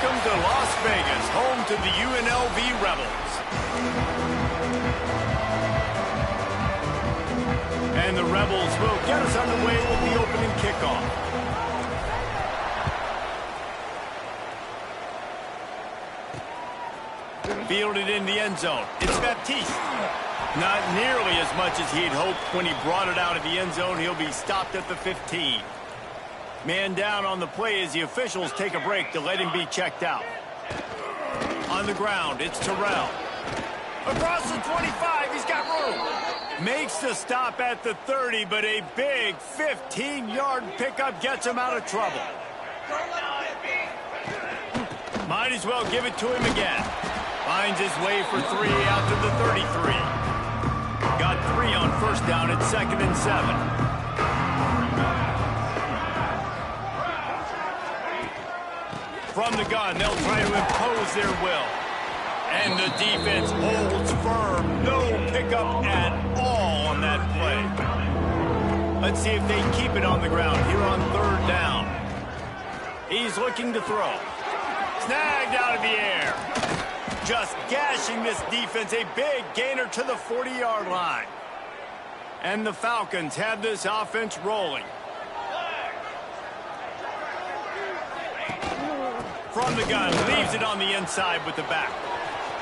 Welcome to Las Vegas, home to the UNLV Rebels. And the Rebels will get us underway with the opening kickoff. Fielded in the end zone. It's Baptiste. Not nearly as much as he'd hoped when he brought it out of the end zone. He'll be stopped at the 15. Man down on the play as the officials take a break to let him be checked out. On the ground, it's Terrell. Across the 25, he's got room. Makes the stop at the 30, but a big 15-yard pickup gets him out of trouble. Might as well give it to him again. Finds his way for 3 out to the 33. Got 3 on first down at 2nd and 7. From the gun, they'll try to impose their will. And the defense holds firm. No pickup at all on that play. Let's see if they keep it on the ground here on 3rd down. He's looking to throw. Snagged out of the air. Just gashing this defense. A big gainer to the 40-yard line. And the Falcons have this offense rolling. From the gun, leaves it on the inside with the back.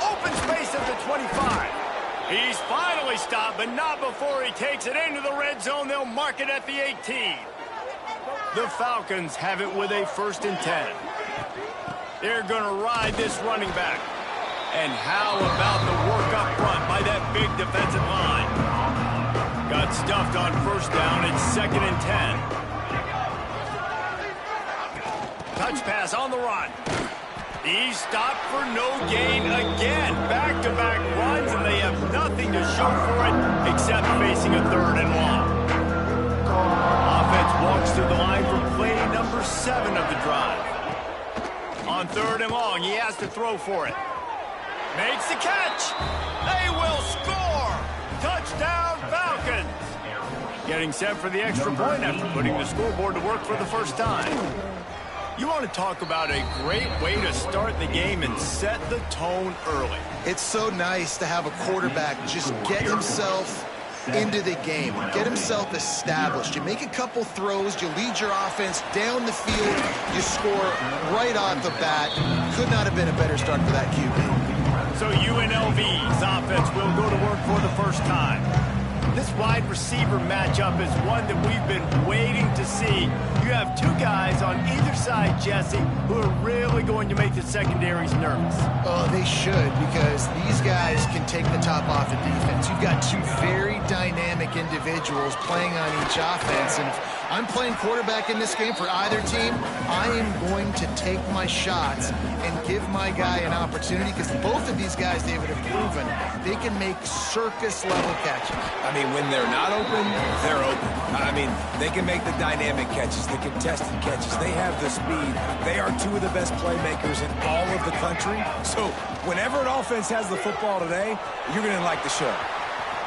Open space at the 25. He's finally stopped, but not before he takes it into the red zone. They'll mark it at the 18. The Falcons have it with a 1st and 10. They're going to ride this running back. And how about the work up front by that big defensive line? Got stuffed on 1st down. It's 2nd and 10. Touch pass on the run. He's stopped for no gain again. Back-to-back runs, and they have nothing to show for it except facing a 3rd and long. Offense walks through the line for play number 7 of the drive. On 3rd and long, he has to throw for it. Makes the catch. They will score. Touchdown, Falcons. Getting set for the extra point after putting the scoreboard to work for the first time. You want to talk about a great way to start the game and set the tone early. It's so nice to have a quarterback just get himself into the game, get himself established. You make a couple throws, you lead your offense down the field, you score right off the bat. Could not have been a better start for that QB. So UNLV's offense will go to work for the first time. This wide receiver matchup is one that we've been waiting to see. You have 2 guys on either side, Jesse, who are really going to make the secondaries nervous. Oh, they should, because these guys can take the top off the defense. You've got 2 very dynamic individuals playing on each offense, and if I'm playing quarterback in this game for either team, I am going to take my shots and give my guy an opportunity, because both of these guys, David, have proven they can make circus-level catches. I mean, when they're not open, they're open. I mean, they can make the dynamic catches, the contested catches. They have the speed. They are 2 of the best playmakers in all of the country. So whenever an offense has the football today, you're going to like the show.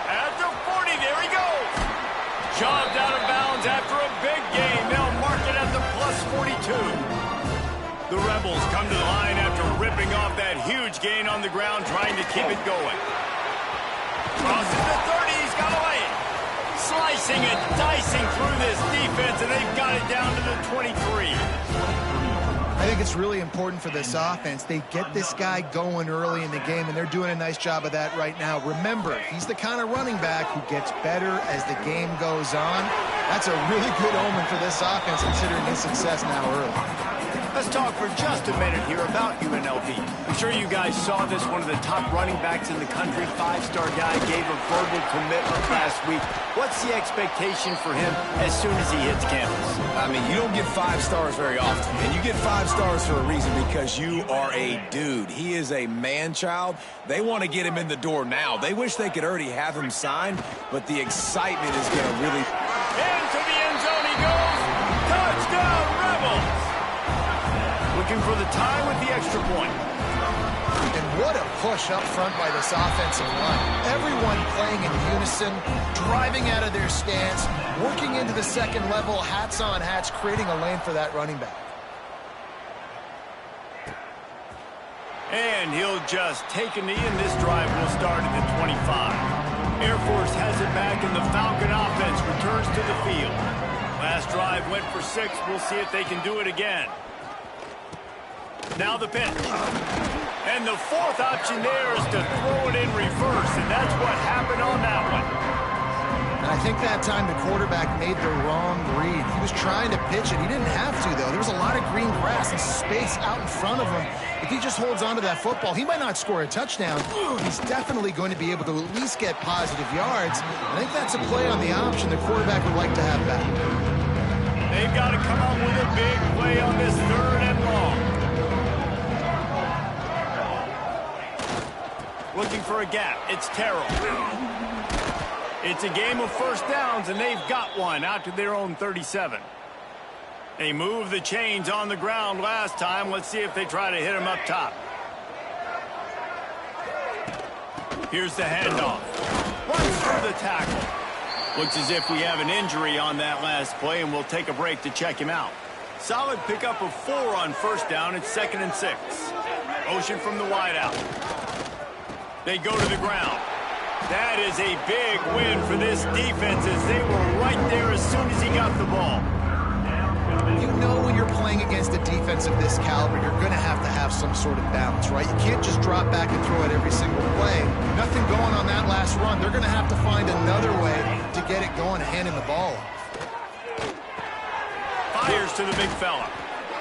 At the 40, there he goes. Shoved out of bounds after a big gain. They'll mark it at the plus 42. The Rebels come to the line after ripping off that huge gain on the ground, trying to keep it going. Crosses the 30, he's got away. Slicing and dicing through this defense, and they've got it down to the 23. I think it's really important for this offense. They get this guy going early in the game, and they're doing a nice job of that right now. Remember, he's the kind of running back who gets better as the game goes on. That's a really good omen for this offense, considering his success now early. Let's talk for just a minute here about UNLV. I'm sure you guys saw this. One of the top running backs in the country, 5-star guy, gave a verbal commitment last week. What's the expectation for him as soon as he hits campus? I mean, you don't get 5 stars very often, and you get 5 stars for a reason, because you are a dude. He is a man-child. They want to get him in the door now. They wish they could already have him signed, but the excitement is going to really... Into the end zone he goes. Touchdown, Rebels! Looking for the tie with the extra point. And what a push up front by this offensive line. Everyone playing in unison, driving out of their stance, working into the second level, hats on hats, creating a lane for that running back. And he'll just take a knee, and this drive will start at the 25. Air Force has it back, and the Falcon offense returns to the field. Last drive went for 6. We'll see if they can do it again. Now the pitch. And the fourth option there is to throw it in reverse, and that's what happened on that one. And I think that time the quarterback made the wrong read. He was trying to pitch it. He didn't have to, though. There was a lot of green grass and space out in front of him. If he just holds on to that football, he might not score a touchdown. He's definitely going to be able to at least get positive yards. I think that's a play on the option the quarterback would like to have back. They've got to come up with a big play on this 3rd and long. Looking for a gap. It's Terrell. It's a game of first downs, and they've got one out to their own 37. They moved the chains on the ground last time. Let's see if they try to hit him up top. Here's the handoff. Runs through the tackle. Looks as if we have an injury on that last play, and we'll take a break to check him out. Solid pickup of 4 on first down. It's 2nd and 6. Motion from the wideout. They go to the ground. That is a big win for this defense, as they were right there as soon as he got the ball. You know when you're playing against a defense of this caliber, you're going to have some sort of balance, right? You can't just drop back and throw it every single play. Nothing going on that last run. They're going to have to find another way to get it going and handing the ball off. Fires to the big fella.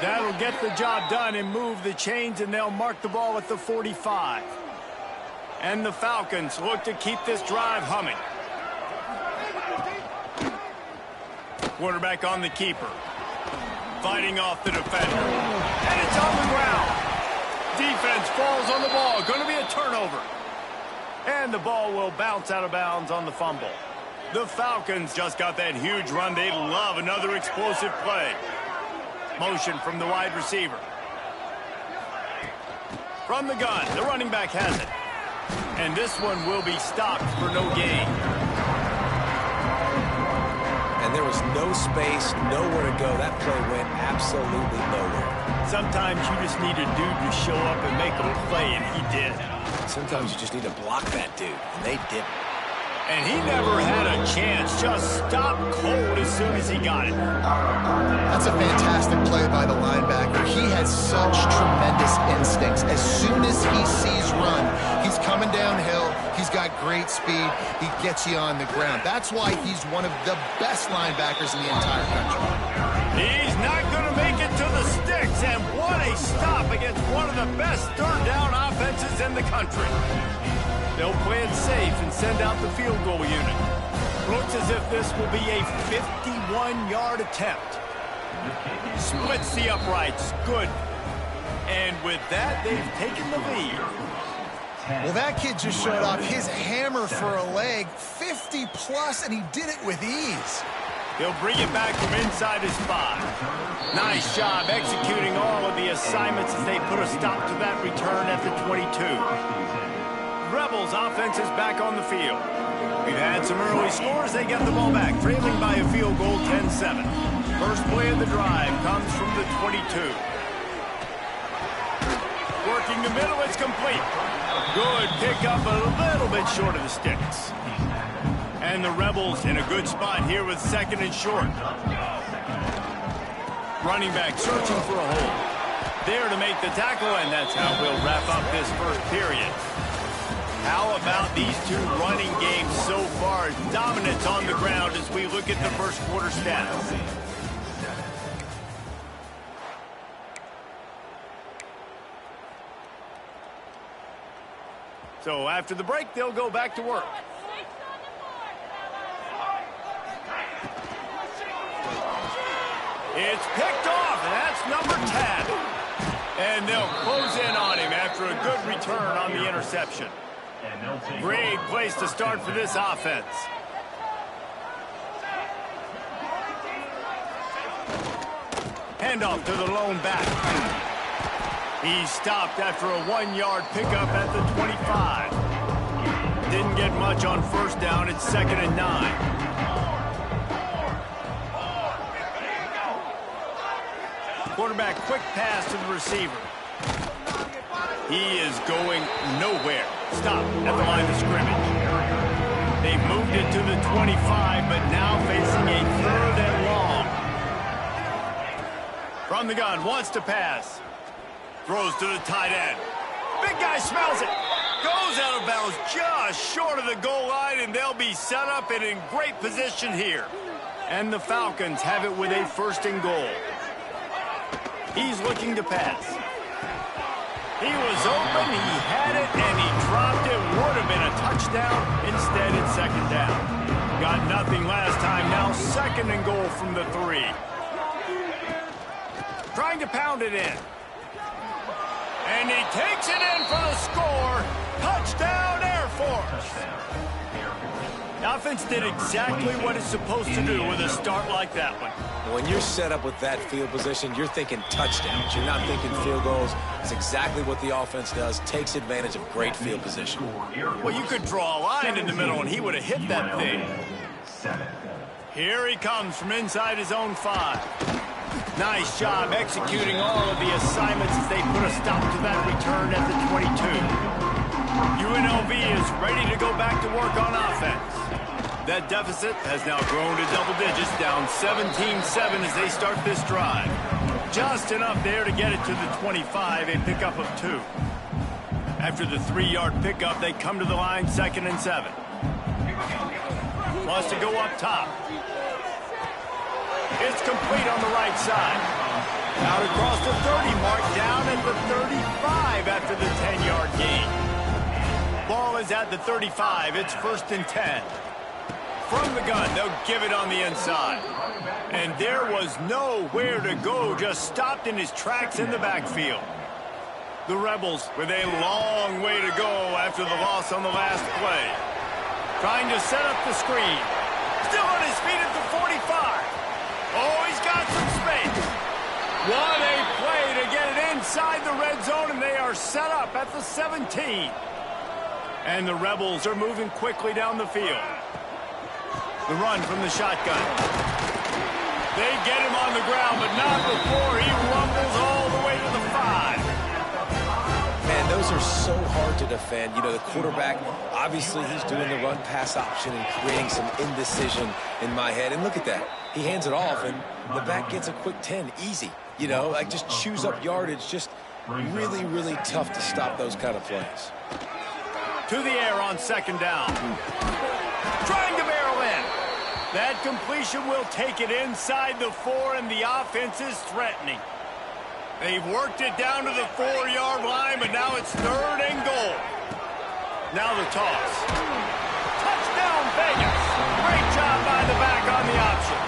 That'll get the job done and move the chains, and they'll mark the ball at the 45. And the Falcons look to keep this drive humming. Quarterback on the keeper. Fighting off the defender. And it's on the ground. Defense falls on the ball. Going to be a turnover. And the ball will bounce out of bounds on the fumble. The Falcons just got that huge run. They love another explosive play. Motion from the wide receiver. From the gun, the running back has it. And this one will be stopped for no gain. And there was no space, nowhere to go. That play went absolutely nowhere. Sometimes you just need a dude to show up and make a play, and he did. Sometimes you just need to block that dude, and they didn't. And he never had a chance. Just stopped cold as soon as he got it. That's a fantastic play by the linebacker. He has such tremendous instincts. As soon as he sees run, he's coming downhill. He's got great speed. He gets you on the ground. That's why he's one of the best linebackers in the entire country. He's not going to make it to the sticks. And what a stop against one of the best third down offenses in the country. They'll play it safe and send out the field goal unit. Looks as if this will be a 51-yard attempt. Splits the uprights. Good. And with that, they've taken the lead. Well, that kid just showed off his hammer for a leg, 50-plus, and he did it with ease. He'll bring it back from inside his 5. Nice job executing all of the assignments as they put a stop to that return at the 22. Rebels offense is back on the field. We've had some early scores. They get the ball back, trailing by a field goal, 10-7. First play of the drive comes from the 22. Working the middle, it's complete. Good pickup, a little bit short of the sticks. And the Rebels in a good spot here with 2nd and short. Running back searching for a hole. There to make the tackle, and that's how we'll wrap up this first period. How about these two running games so far? Dominance on the ground as we look at the first quarter stats. So after the break, they'll go back to work. It's picked off, and that's number 10. And they'll close in on him after a good return on the interception. Great place to start for this offense. Handoff to the lone back. He stopped after a 1-yard pickup at the 25. Didn't get much on first down. It's 2nd and 9. Quarterback quick pass to the receiver. He is going nowhere. Stop at the line of scrimmage. They've moved it to the 25, but now facing a 3rd and long. From the gun, wants to pass. Throws to the tight end. Big guy smells it. Goes out of bounds just short of the goal line, and they'll be set up and in great position here. And the Falcons have it with a 1st and goal. He's looking to pass. He was open, he had it, and he dropped it. Would have been a touchdown. Instead, it's 2nd down. Got nothing last time. Now 2nd and goal from the 3. Trying to pound it in. And he takes it in for the score. Touchdown, Air Force. The offense did exactly what it's supposed to do with a start like that one. When you're set up with that field position, you're thinking touchdowns. You're not thinking field goals. It's exactly what the offense does. Takes advantage of great field position. Well, you could draw a line in the middle, and he would have hit that thing. Here he comes from inside his own 5. Nice job executing all of the assignments as they put a stop to that return at the 22. UNLV is ready to go back to work on offense. That deficit has now grown to double digits, down 17-7 as they start this drive. Just enough there to get it to the 25, a pickup of 2. After the 3-yard pickup, they come to the line 2nd and 7. Wants to go up top. It's complete on the right side. Out across the 30 mark, down at the 35 after the 10-yard gain. Ball is at the 35. It's 1st and 10. From the gun, they'll give it on the inside. And there was nowhere to go, just stopped in his tracks in the backfield. The Rebels with a long way to go after the loss on the last play. Trying to set up the screen. Still on his feet at the 45. Oh, he's got some space. What a play to get it inside the red zone, and they are set up at the 17. And the Rebels are moving quickly down the field. The run from the shotgun. They get him on the ground, but not before he rumbles all the way to the 5. Man, those are so hard to defend. You know, the quarterback, obviously he's doing the run-pass option and creating some indecision in my head. And look at that. He hands it off, and the back gets a quick 10. Easy. You know, like just chews up yardage. Just really, really tough to stop those kind of plays. To the air on 2nd down. Trying to barrel in. That completion will take it inside the 4, and the offense is threatening. They've worked it down to the 4-yard line, but now it's 3rd and goal. Now the toss. Touchdown, Vegas. Great job by the back on the option.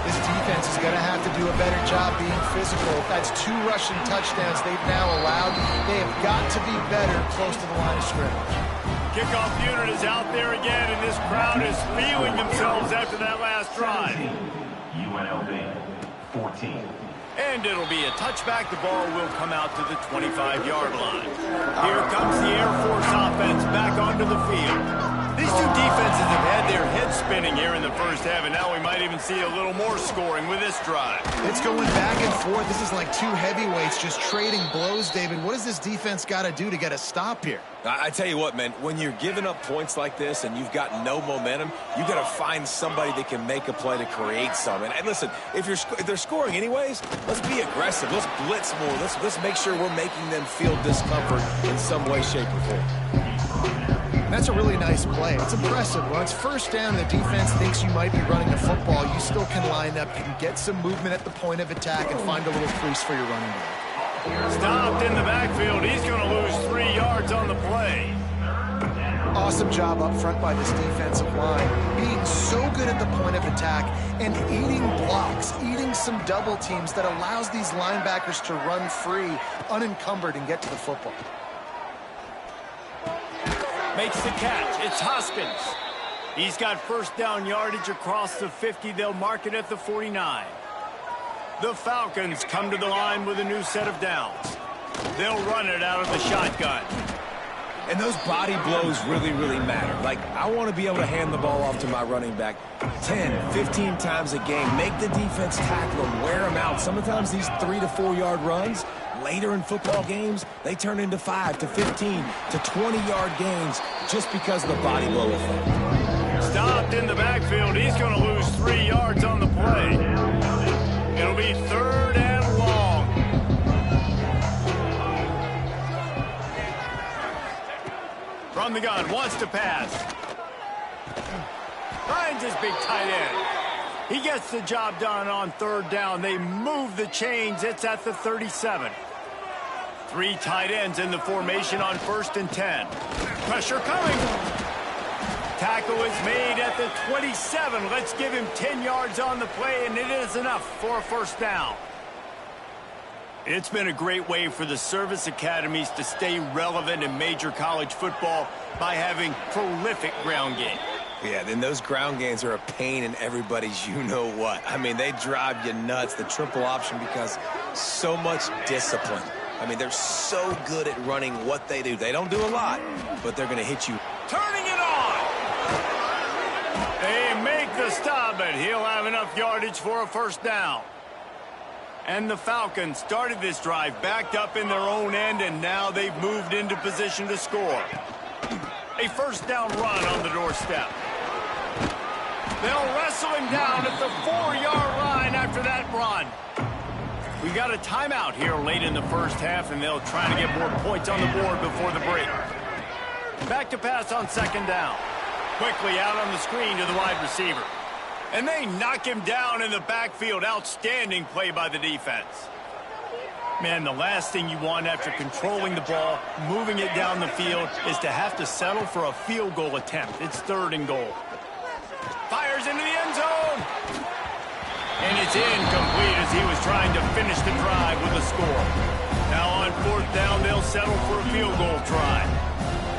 This defense is going to have to do a better job being physical. That's 2 rushing touchdowns they've now allowed. They have got to be better close to the line of scrimmage. Kickoff unit is out there again, and this crowd is feeling themselves after that last drive. UNLV 14. And it'll be a touchback. The ball will come out to the 25-yard line. Here comes the Air Force offense back onto the field. These two defenses have had their heads spinning here in the first half, and now we might even see a little more scoring with this drive. It's going back and forth. This is like 2 heavyweights just trading blows, David. What does this defense got to do to get a stop here? I tell you what, man, when you're giving up points like this and you've got no momentum, you got to find somebody that can make a play to create some. And listen, if they're scoring anyways, let's be aggressive. Let's blitz more. Let's make sure we're making them feel discomfort in some way, shape, or form. That's a really nice play. It's impressive. When it's 1st down, the defense thinks you might be running the football. You still can line up. You can get some movement at the point of attack and find a little crease for your running back. Stopped in the backfield. He's going to lose 3 yards on the play. Awesome job up front by this defensive line. Being so good at the point of attack and eating blocks, eating some double teams that allows these linebackers to run free, unencumbered, and get to the football. Makes the catch. It's Hoskins. He's got 1st down yardage across the 50. They'll mark it at the 49. The Falcons come to the line with a new set of downs. They'll run it out of the shotgun. And those body blows really, really matter. Like, I want to be able to hand the ball off to my running back 10, 15 times a game. Make the defense tackle them, wear them out. Sometimes these 3 to 4 yard runs, Later in football games, they turn into 5 to 15 to 20-yard gains just because of the body blow effect. Stopped in the backfield. He's going to lose 3 yards on the play. It'll be 3rd and long. From the gun, wants to pass. Finds his big tight end. He gets the job done on 3rd down. They move the chains. It's at the 37. 3 tight ends in the formation on 1st and 10. Pressure coming. Tackle is made at the 27. Let's give him 10 yards on the play, and it is enough for a 1st down. It's been a great way for the service academies to stay relevant in major college football by having prolific ground game. Yeah, then those ground games are a pain in everybody's you-know-what. I mean, they drive you nuts, the triple option, because so much discipline. I mean, they're so good at running what they do. They don't do a lot, but they're going to hit you. Turning it on! They make the stop, but he'll have enough yardage for a 1st down. And the Falcons started this drive backed up in their own end, and now they've moved into position to score. A 1st down run on the doorstep. They'll wrestle him down at the 4-yard line after that run. We got a timeout here late in the 1st half, and they'll try to get more points on the board before the break. Back to pass on 2nd down. Quickly out on the screen to the wide receiver. And they knock him down in the backfield. Outstanding play by the defense. Man, the last thing you want after controlling the ball, moving it down the field, is to have to settle for a field goal attempt. It's 3rd and goal. Fires into the end zone. And it's incomplete as he was trying to finish the drive with a score. Now on 4th down, they'll settle for a field goal try.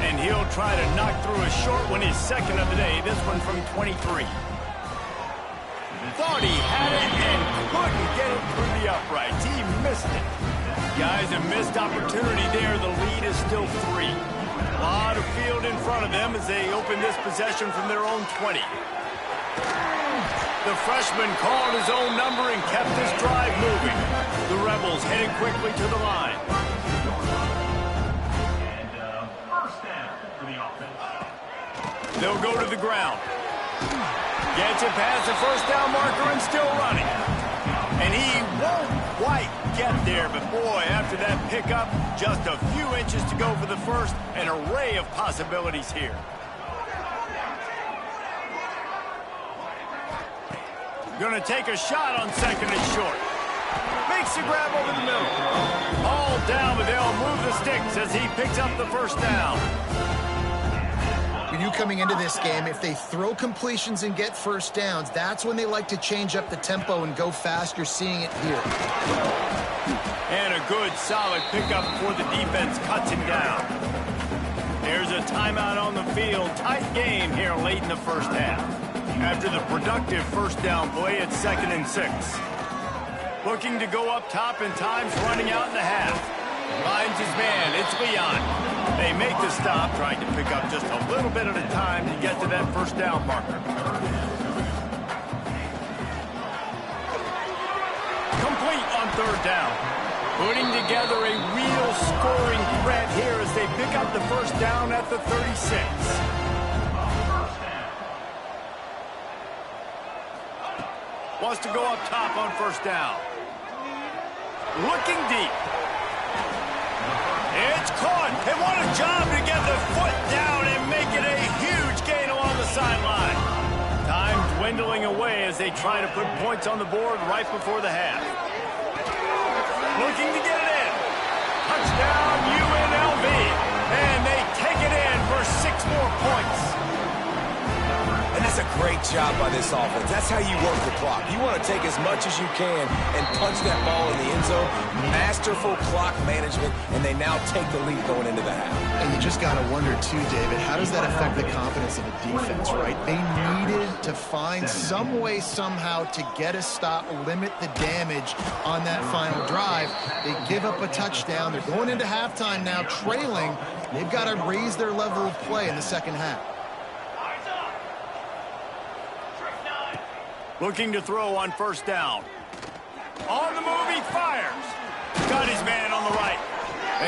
And he'll try to knock through a short one, his 2nd of the day, this one from 23. Thought he had it and couldn't get it through the uprights. He missed it. Guys, a missed opportunity there. The lead is still 3. A lot of field in front of them as they open this possession from their own 20. The freshman called his own number and kept this drive moving. The Rebels headed quickly to the line. And 1st down for the offense. They'll go to the ground. Gets it past the 1st down marker and still running. And he won't quite get there, but boy, after that pickup, just a few inches to go for the 1st. An array of possibilities here. Going to take a shot on 2nd and short. Makes the grab over the middle. All down, but they'll move the sticks as he picks up the 1st down. You knew coming into this game, if they throw completions and get 1st downs, that's when they like to change up the tempo and go fast. You're seeing it here. And a good, solid pickup before the defense cuts him down. There's a timeout on the field. Tight game here late in the 1st half. After the productive 1st down play, it's 2nd and 6. Looking to go up top, and time's running out in the half. Finds his man. It's Leon. They make the stop, trying to pick up just a little bit at a time to get to that 1st down marker. Complete on 3rd down. Putting together a real scoring threat here as they pick up the 1st down at the 36. Wants to go up top on 1st down. Looking deep. It's caught. And what a job to get the foot down and make it a huge gain along the sideline. Time dwindling away as they try to put points on the board right before the half. Looking to get it in. Touchdown UNLV. And they take it in for 6 more points. And that's a great job by this offense. That's how you work the clock. You want to take as much as you can and punch that ball in the end zone. Masterful clock management, and they now take the lead going into the half. And you just got to wonder, too, David, how does that affect the confidence of the defense, right? They needed to find some way, somehow, to get a stop, limit the damage on that final drive. They give up a touchdown. They're going into halftime now, trailing. They've got to raise their level of play in the 2nd half. Looking to throw on 1st down. On the move, he fires. Got his man on the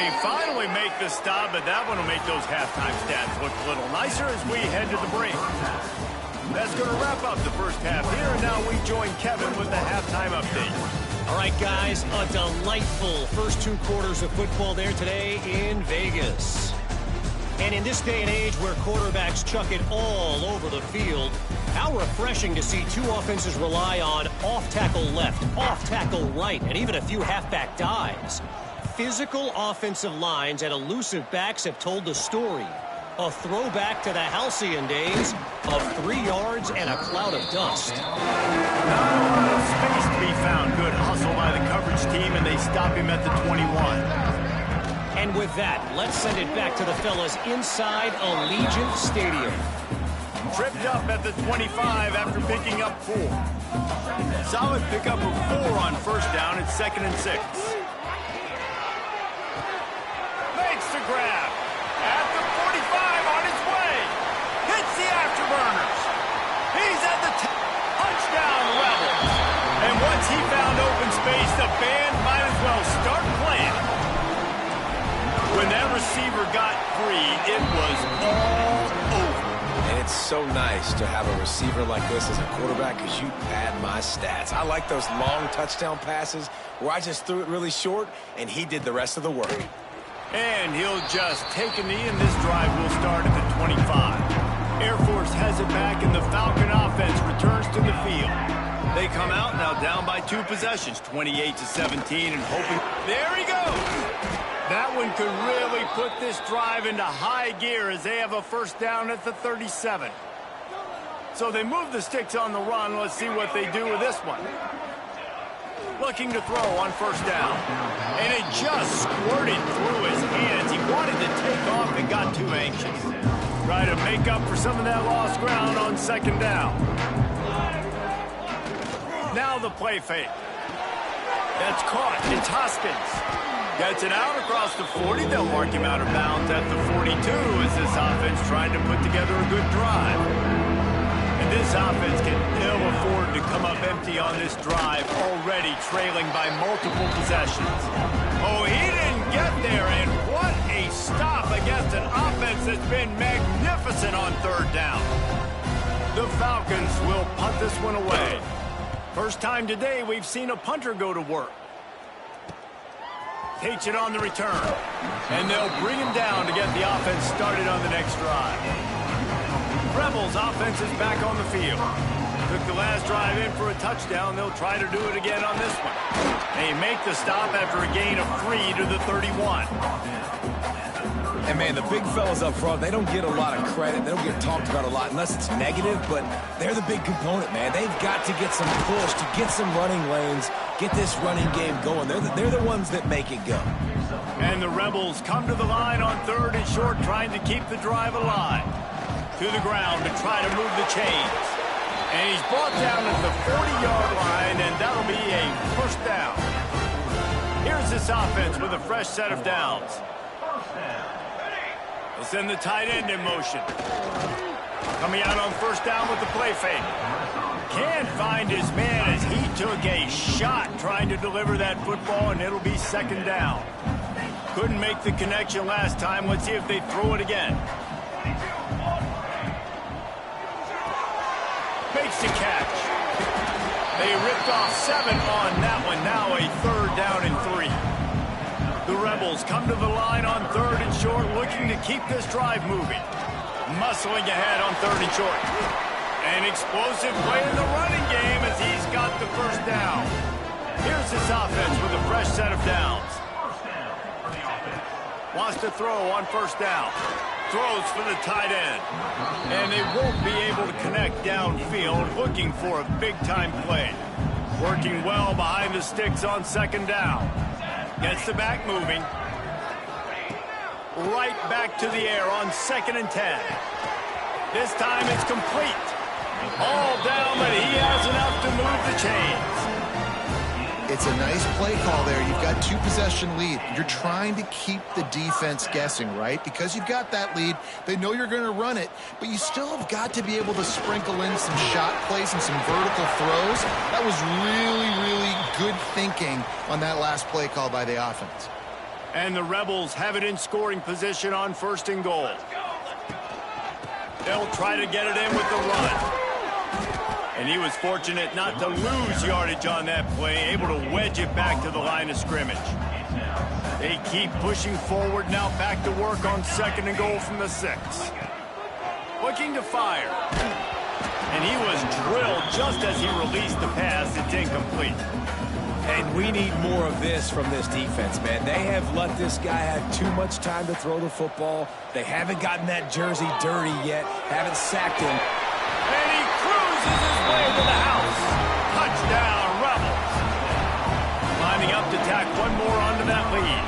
They finally make the stop, but that one will make those halftime stats look a little nicer as we head to the break. That's going to wrap up the first half here, and now we join Kevin with the halftime update. All right, guys, a delightful first 2 quarters of football there today in Vegas. And in this day and age where quarterbacks chuck it all over the field, how refreshing to see 2 offenses rely on off-tackle left, off-tackle right, and even a few halfback dives. Physical offensive lines and elusive backs have told the story. A throwback to the halcyon days of 3 yards and a cloud of dust. Not a lot of space to be found. Good hustle by the coverage team, and they stop him at the 21. And with that, let's send it back to the fellas inside Allegiant Stadium. Tripped up at the 25 after picking up 4. Solid pickup of 4 on first down. It's 2nd and 6. Makes the grab. At the 45 on his way. Hits the afterburners. He's at the touchdown Rebels. And once he found open space, the band might as well start playing. When that receiver got free, it was all over. And it's so nice to have a receiver like this as a quarterback because you pad my stats. I like those long touchdown passes where I just threw it really short and he did the rest of the work. And he'll just take a knee, and this drive will start at the 25. Air Force has it back, and the Falcon offense returns to the field. They come out now down by 2 possessions, 28-17, and hoping. There he goes. That one could really put this drive into high gear as they have a first down at the 37. So they move the sticks on the run. Let's see what they do with this one. Looking to throw on first down. And it just squirted through his hands. He wanted to take off and got too anxious. Try to make up for some of that lost ground on second down. Now the play fake. That's caught. It's Hoskins. Gets it out across the 40. They'll mark him out of bounds at the 42 as this offense trying to put together a good drive. And this offense can ill afford to come up empty on this drive, already trailing by multiple possessions. Oh, he didn't get there, and what a stop against an offense that's been magnificent on third down. The Falcons will punt this one away. First time today we've seen a punter go to work. Takes it on the return, and they'll bring him down to get the offense started on the next drive. Rebels offense is back on the field. Took the last drive in for a touchdown. They'll try to do it again on this one. They make the stop after a gain of 3 to the 31. And, man, the big fellas up front, they don't get a lot of credit. They don't get talked about a lot unless it's negative, but they're the big component, man. They've got to get some push, to get some running lanes, get this running game going. They're the ones that make it go. And the Rebels come to the line on 3rd and short, trying to keep the drive alive. To the ground to try to move the chains. And he's brought down at the 40-yard line, and that'll be a first down. Here's this offense with a fresh set of downs. They'll send the tight end in motion. Coming out on first down with the play fake. Can't find his man as he took a shot trying to deliver that football, and it'll be second down. Couldn't make the connection last time. Let's see if they throw it again. Makes the catch. They ripped off 7 on that one. Now a 3rd down and 3. The Rebels come to the line on 3rd and short, looking to keep this drive moving. Muscling ahead on 3rd and short. An explosive play in the running game as he's got the first down. Here's this offense with a fresh set of downs. Wants to throw on first down. Throws for the tight end. And they won't be able to connect downfield, looking for a big-time play. Working well behind the sticks on second down. Gets the back moving. Right back to the air on 2nd and 10. This time it's complete. All down, but he has enough to move the chains. It's a nice play call there. You've got 2-possession lead. You're trying to keep the defense guessing, right? Because you've got that lead. They know you're going to run it, but you still have got to be able to sprinkle in some shot plays and some vertical throws. That was really, really good thinking on that last play call by the offense. And the Rebels have it in scoring position on 1st and goal. They'll try to get it in with the run. And he was fortunate not to lose yardage on that play, able to wedge it back to the line of scrimmage. They keep pushing forward now, back to work on 2nd and goal from the 6. Looking to fire. And he was drilled just as he released the pass. It's incomplete. And we need more of this from this defense, man. They have let this guy have too much time to throw the football. They haven't gotten that jersey dirty yet, haven't sacked him. And he cruises his way to the house. Touchdown, Rebels. Lining up to tack one more onto that lead.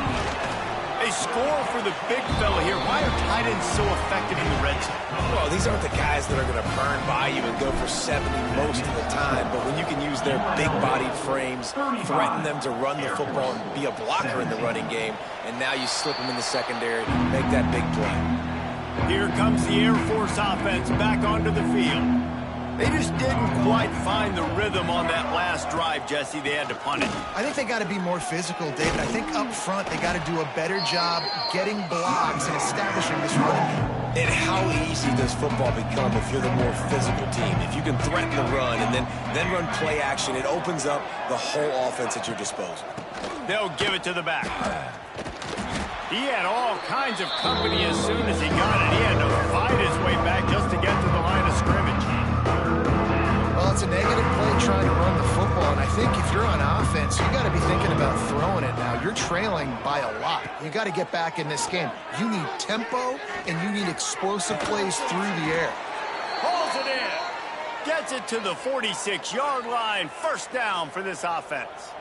They score for the big fella here. Why are tight ends so effective in the red zone? Well, these aren't the guys that are going to burn by you and go for 70 most of the time, but when you can use their big-bodied frames, threaten them to run the football and be a blocker in the running game, and now you slip them in the secondary, make that big play. Here comes the Air Force offense back onto the field. They just didn't quite find the rhythm on that last drive, Jesse. They had to punt it. I think they got to be more physical, David. I think up front they got to do a better job getting blocks and establishing this running game. And how easy does football become if you're the more physical team? If you can threaten the run and then run play action, it opens up the whole offense at your disposal. They'll give it to the back. He had all kinds of company as soon as he got it. He had to fight his way back just to get to the line of scrimmage. Well, it's a negative play trying to run the football, and I think if you're on offense, you got to be thinking about throwing it now. You're trailing by a lot. You got to get back in this game. You need tempo, and you need explosive plays through the air. Pulls it in. Gets it to the 46-yard line. 1st down for this offense.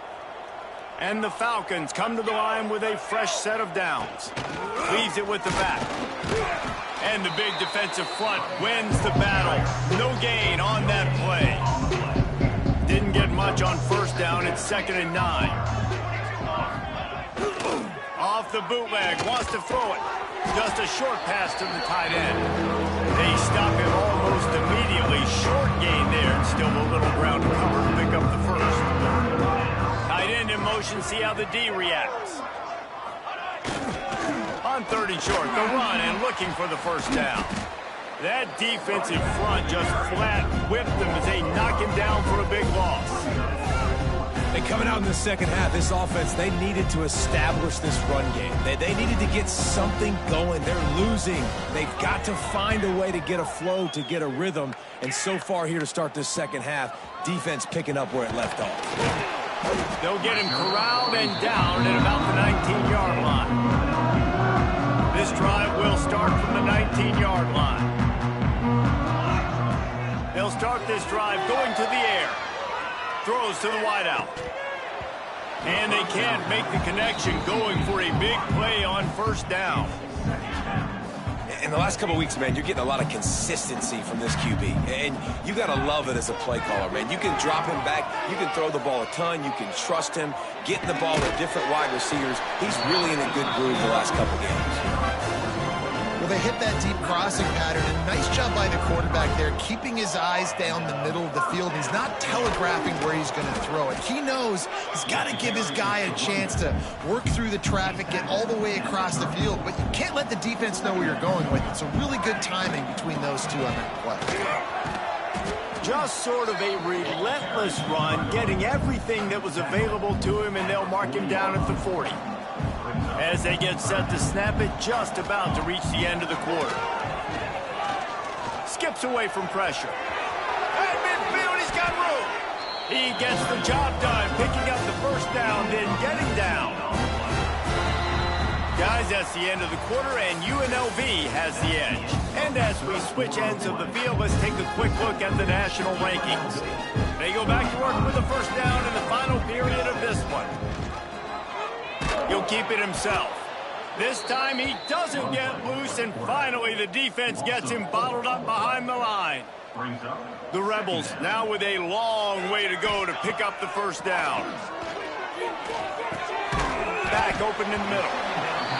And the Falcons come to the line with a fresh set of downs. Leaves it with the back. And the big defensive front wins the battle. No gain on that play. Didn't get much on 1st down. It's 2nd and 9. Off the bootleg. Wants to throw it. Just a short pass to the tight end. They stop him almost immediately. Short gain there. And still a little ground to cover to pick up the 1st. Tight end in motion. See how the D reacts. On 3rd and short, the run and looking for the 1st down. That defensive front just flat whipped them as they knock him down for a big loss. And coming out in the 2nd half, this offense, they needed to establish this run game. They needed to get something going. They're losing. They've got to find a way to get a flow, to get a rhythm. And so far here to start this 2nd half, defense picking up where it left off. They'll get him corralled and down at about the 19-yard line. This drive will start from the 19-yard line. They'll start this drive going to the air. Throws to the wideout. And they can't make the connection, going for a big play on 1st down. In the last couple of weeks, man, you're getting a lot of consistency from this QB. And you got to love it as a play caller, man. You can drop him back. You can throw the ball a ton. You can trust him. Getting the ball to different wide receivers. He's really in a good groove the last couple games. Well, they hit that deep crossing pattern, and nice job by the quarterback there, keeping his eyes down the middle of the field. He's not telegraphing where he's going to throw it. He knows he's got to give his guy a chance to work through the traffic, get all the way across the field, but you can't let the defense know where you're going with it. So really good timing between those two on that play. Just sort of a relentless run, getting everything that was available to him, and they'll mark him down at the 40. As they get set to snap it, just about to reach the end of the quarter. Skips away from pressure. At midfield, he's got room. He gets the job done, picking up the 1st down, then getting down. Guys, that's the end of the quarter, and UNLV has the edge. And as we switch ends of the field, let's take a quick look at the national rankings. They go back to work with the 1st down in the final period of this one. He'll keep it himself. This time he doesn't get loose, and finally the defense gets him bottled up behind the line. The Rebels now with a long way to go to pick up the 1st down. Back open in the middle.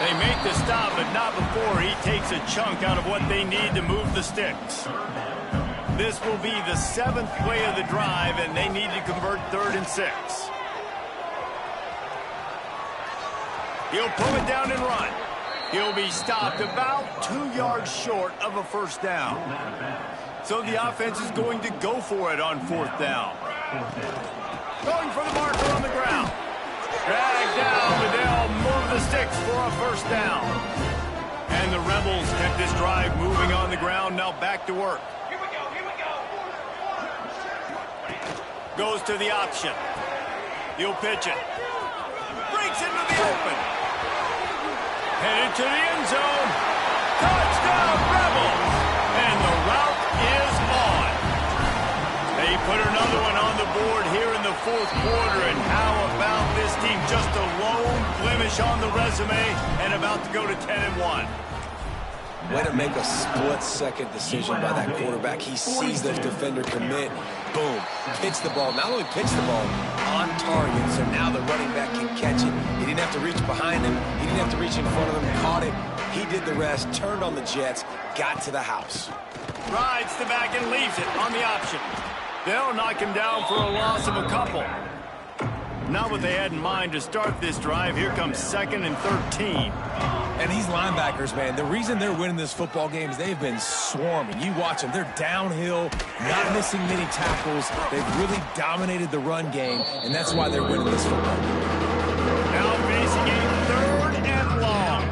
They make the stop, but not before he takes a chunk out of what they need to move the sticks. This will be the 7th play of the drive, and they need to convert 3rd and 6. He'll pull it down and run. He'll be stopped about 2 yards short of a first down. So the offense is going to go for it on 4th down. Going for the marker on the ground. Dragged down, but they'll move the sticks for a first down. And the Rebels kept this drive moving on the ground. Now back to work. Here we go, here we go. Goes to the option. He'll pitch it. Breaks into the open. Headed to the end zone. Touchdown, Rebels! And the route is on. They put another one on the board here in the 4th quarter. And how about this team? Just a lone blemish on the resume and about to go to 10-1. Way to make a split-second decision by that quarterback. He sees the defender commit. Boom. Pitch the ball. Not only pitch the ball, on target. So now the running back can catch it. He didn't have to reach behind him. He didn't have to reach in front of him. Caught it. He did the rest. Turned on the Jets. Got to the house. Rides the back and leaves it on the option. They'll knock him down for a loss of a couple. Not what they had in mind to start this drive. Here comes 2nd and 13. And these linebackers, man, the reason they're winning this football game is they've been swarming. You watch them. They're downhill, not missing many tackles. They've really dominated the run game, and that's why they're winning this football game. Now facing a 3rd and long.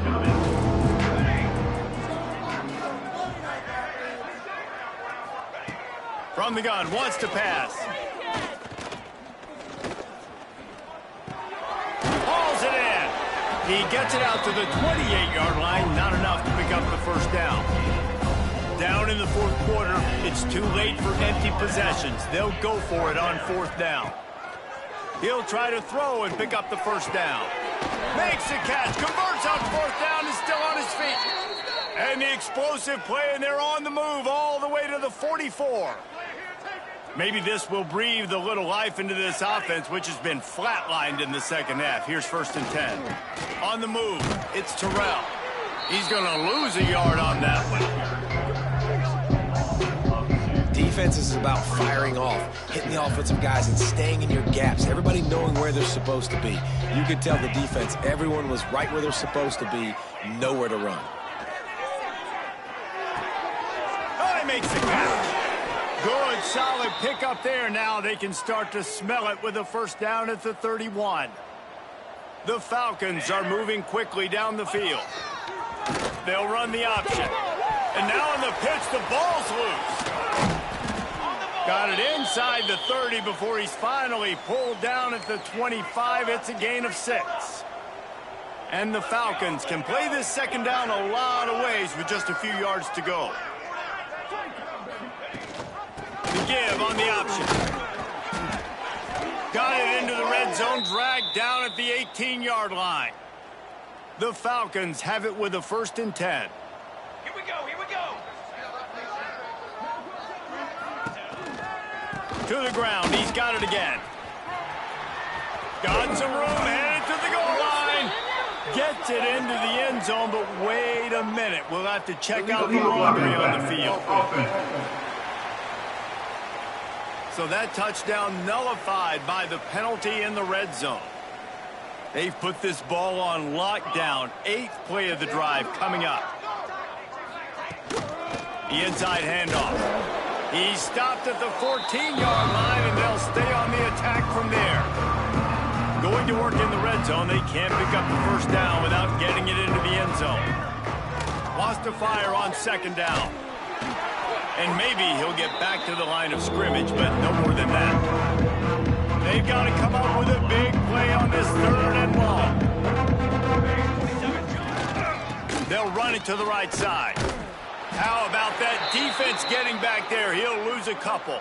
From the gun, wants to pass. Hauls it in. He gets it out to the 28-yard line. Not enough to pick up the first down. Down in the 4th quarter, it's too late for empty possessions. They'll go for it on 4th down. He'll try to throw and pick up the first down. Makes the catch, converts on 4th down, is still on his feet. And the explosive play, and they're on the move all the way to the 44. Maybe this will breathe a little life into this offense, which has been flatlined in the 2nd half. Here's 1st and 10. On the move, it's Terrell. He's going to lose a yard on that one. Defense is about firing off, hitting the offensive guys and staying in your gaps. Everybody knowing where they're supposed to be. You could tell the defense, everyone was right where they're supposed to be, nowhere to run. Oh, he makes the catch. Good, solid pickup there. Now they can start to smell it with a first down at the 31. The Falcons are moving quickly down the field. They'll run the option. And now on the pitch, the ball's loose. Got it inside the 30 before he's finally pulled down at the 25. It's a gain of 6. And the Falcons can play this 2nd down a lot of ways with just a few yards to go. The give on the option. Got it into the red zone, dragged down at the 18-yard line. The Falcons have it with a 1st and 10. Here we go, here we go. To the ground, he's got it again. Got some room, headed to the goal line. Gets it into the end zone, but wait a minute. We'll have to check out the laundry on the field. So that touchdown nullified by the penalty in the red zone. They've put this ball on lockdown. 8th play of the drive coming up. The inside handoff. He's stopped at the 14-yard line, and they'll stay on the attack from there. Going to work in the red zone. They can't pick up the first down without getting it into the end zone. Lost to fire on 2nd down. And maybe he'll get back to the line of scrimmage, but no more than that. They've got to come up with a big play on this 3rd and long. They'll run it to the right side. How about that defense getting back there? He'll lose a couple.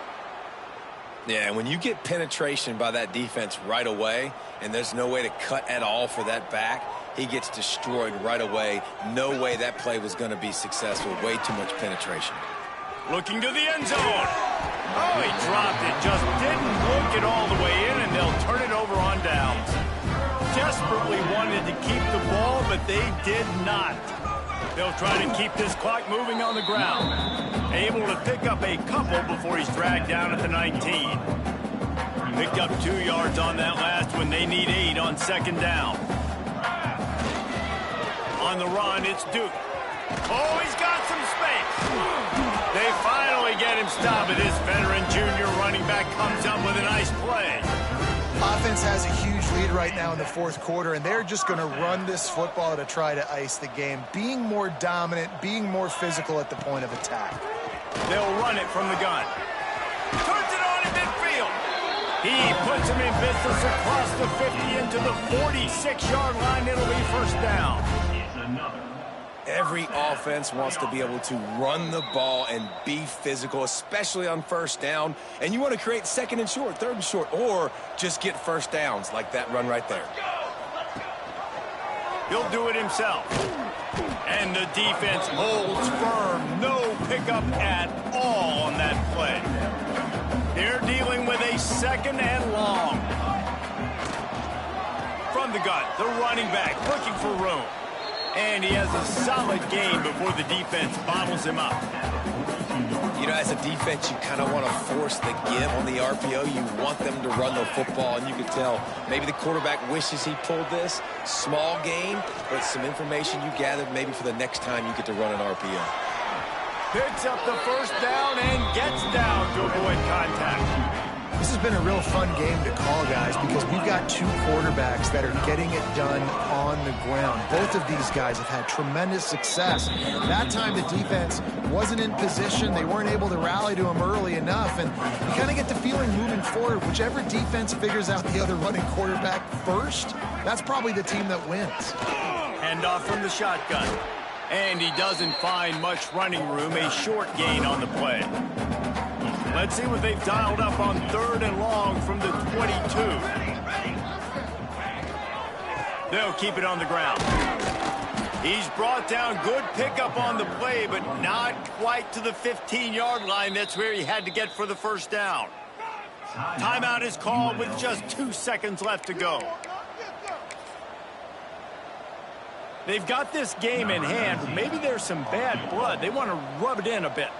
Yeah, and when you get penetration by that defense right away, and there's no way to cut at all for that back, he gets destroyed right away. No way that play was going to be successful. Way too much penetration. Looking to the end zone. Oh, he dropped it. Just didn't look it all the way in, and they'll turn it over on downs. Desperately wanted to keep the ball, but they did not. They'll try to keep this clock moving on the ground. Able to pick up a couple before he's dragged down at the 19. Picked up 2 yards on that last one. They need 8 on 2nd down. On the run, it's Duke. Oh, he's got some space. They finally get him stopped, but this veteran junior running back comes up with a nice play. Offense has a huge lead right now in the fourth quarter, and they're just going to run this football to try to ice the game, being more dominant, being more physical at the point of attack. They'll run it from the gun. Turns it on in midfield. He puts him in business across the 50 into the 46-yard line. It'll be first down. Every offense wants to be able to run the ball and be physical, especially on first down. And you want to create second and short, third and short, or just get first downs like that run right there. He'll do it himself. And the defense holds firm. No pickup at all on that play. They're dealing with a second and long. From the gun, the running back looking for room. And he has a solid game before the defense bottles him up. You know, as a defense, you kind of want to force the give on the RPO. You want them to run the football, and you can tell maybe the quarterback wishes he pulled this. Small gain, but some information you gathered maybe for the next time you get to run an RPO. Picks up the first down and gets down to avoid contact. This has been a real fun game to call, guys, because we've got two quarterbacks that are getting it done on the ground. Both of these guys have had tremendous success. That time the defense wasn't in position. They weren't able to rally to him early enough, and you kind of get the feeling moving forward, whichever defense figures out the other running quarterback first, that's probably the team that wins. Hand off from the shotgun. And he doesn't find much running room, a short gain on the play. Let's see what they've dialed up on third and long from the 22. They'll keep it on the ground. He's brought down, good pickup on the play, but not quite to the 15-yard line. That's where he had to get for the first down. Timeout is called with just 2 seconds left to go. They've got this game in hand, but maybe there's some bad blood. They want to rub it in a bit.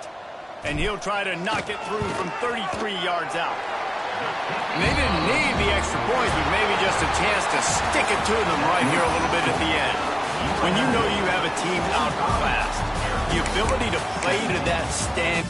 And he'll try to knock it through from 33 yards out. And they didn't need the extra points, but maybe just a chance to stick it to them right here a little bit at the end. When you know you have a team outclassed, the ability to play to that stand...